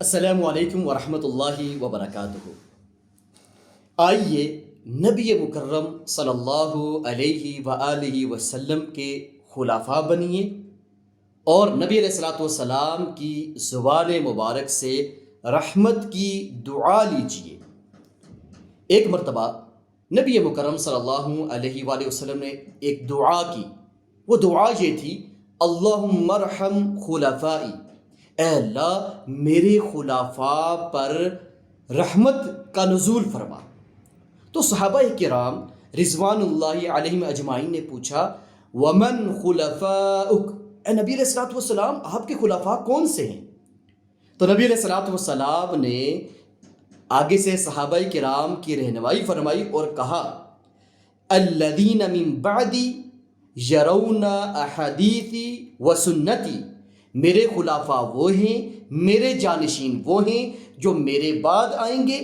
السلام علیکم ورحمۃ اللہ وبرکاتہ۔ آئیے نبی مکرم صلی اللہ علیہ وآلہ وسلم کے خلفاء بنیے اور نبی علیہ الصلوۃ والسلام کی زبان مبارک سے رحمت کی دعا لیجیے۔ ایک مرتبہ نبی مکرم صلی اللہ علیہ وآلہ وسلم نے ایک دعا کی، وہ دعا یہ تھی، اللہم ارحم خلفائی، اے اللہ میرے خلفاء پر رحمت کا نزول فرما۔ تو صحابہ کرام رضوان اللہ علیہم اجمعین نے پوچھا، ومن خلفاؤک، اے نبی علیہ الصلوۃ والسلام آپ کے خلفاء کون سے ہیں؟ تو نبی علیہ الصلوۃ والسلام نے آگے سے صحابہ کرام کی رہنمائی فرمائی اور کہا، الذین من بعدی یرون احادیثی و سنتی، میرے خلفاء وہ ہیں، میرے جانشین وہ ہیں جو میرے بعد آئیں گے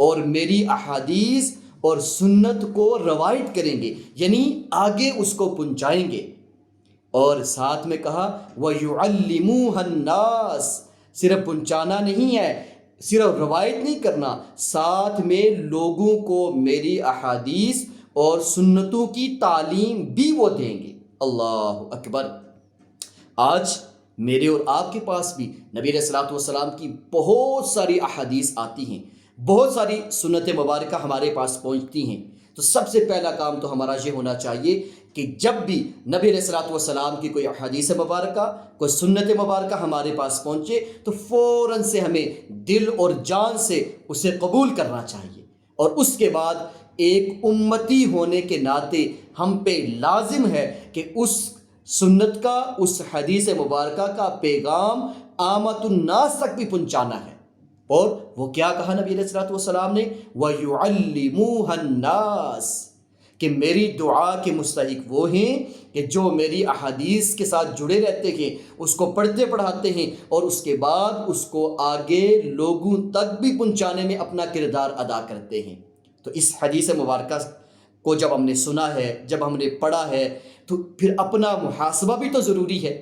اور میری احادیث اور سنت کو روایت کریں گے، یعنی آگے اس کو پہنچائیں گے۔ اور ساتھ میں کہا وَيُعَلِّمُوهَا النَّاسِ، صرف پہنچانا نہیں ہے، صرف روایت نہیں کرنا، ساتھ میں لوگوں کو میری احادیث اور سنتوں کی تعلیم بھی وہ دیں گے۔ اللہ اکبر۔ آج میرے اور آپ کے پاس بھی نبی علیہ الصلوۃ والسلام کی بہت ساری احادیث آتی ہیں، بہت ساری سنت مبارکہ ہمارے پاس پہنچتی ہیں۔ تو سب سے پہلا کام تو ہمارا یہ ہونا چاہیے کہ جب بھی نبی علیہ الصلوۃ والسلام کی کوئی احادیث مبارکہ، کوئی سنت مبارکہ ہمارے پاس پہنچے تو فوراً سے ہمیں دل اور جان سے اسے قبول کرنا چاہیے، اور اس کے بعد ایک امتی ہونے کے ناطے ہم پہ لازم ہے کہ اس سنت کا، اس حدیث مبارکہ کا پیغام عامت الناس تک بھی پہنچانا ہے۔ اور وہ کیا کہا نبی علیہ الصلوۃ والسلام نے، وَيُعَلِّمُوهَا النَّاسِ، کہ میری دعا کے مستحق وہ ہیں کہ جو میری احادیث کے ساتھ جڑے رہتے ہیں، اس کو پڑھتے پڑھاتے ہیں اور اس کے بعد اس کو آگے لوگوں تک بھی پہنچانے میں اپنا کردار ادا کرتے ہیں۔ تو اس حدیث مبارکہ کو جب ہم نے سنا ہے، جب ہم نے پڑھا ہے، تو پھر اپنا محاسبہ بھی تو ضروری ہے۔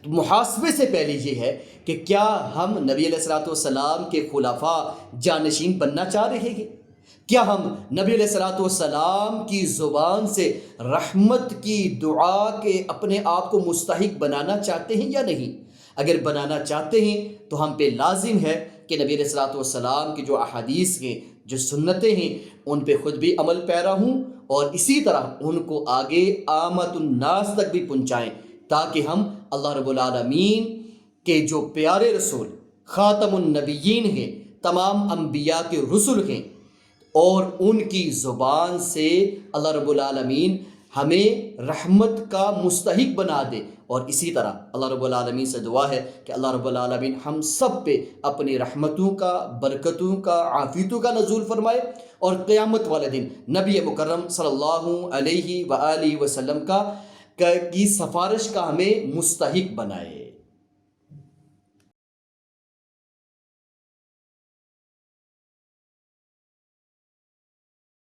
تو محاسبے سے پہلے یہ ہے کہ کیا ہم نبی علیہ الصلوۃ والسلام کے خلفاء جانشین بننا چاہ رہے ہیں؟ کیا ہم نبی علیہ الصلوۃ والسلام کی زبان سے رحمت کی دعا کے اپنے آپ کو مستحق بنانا چاہتے ہیں یا نہیں؟ اگر بنانا چاہتے ہیں تو ہم پہ لازم ہے کہ نبی علیہ الصلوۃ والسلام کی جو احادیث ہیں، جو سنتیں ہیں، ان پہ خود بھی عمل پیرا ہوں اور اسی طرح ان کو آگے عامت الناس تک بھی پہنچائیں، تاکہ ہم اللہ رب العالمین کے جو پیارے رسول خاتم النبیین ہیں، تمام انبیاء کے رسول ہیں، اور ان کی زبان سے اللہ رب العالمین ہمیں رحمت کا مستحق بنا دے۔ اور اسی طرح اللہ رب العالمین سے دعا ہے کہ اللہ رب العالمین ہم سب پہ اپنی رحمتوں کا، برکتوں کا، عافیتوں کا نزول فرمائے، اور قیامت والے دن نبی مکرم صلی اللہ علیہ وآلہ وسلم کی سفارش کا ہمیں مستحق بنائے۔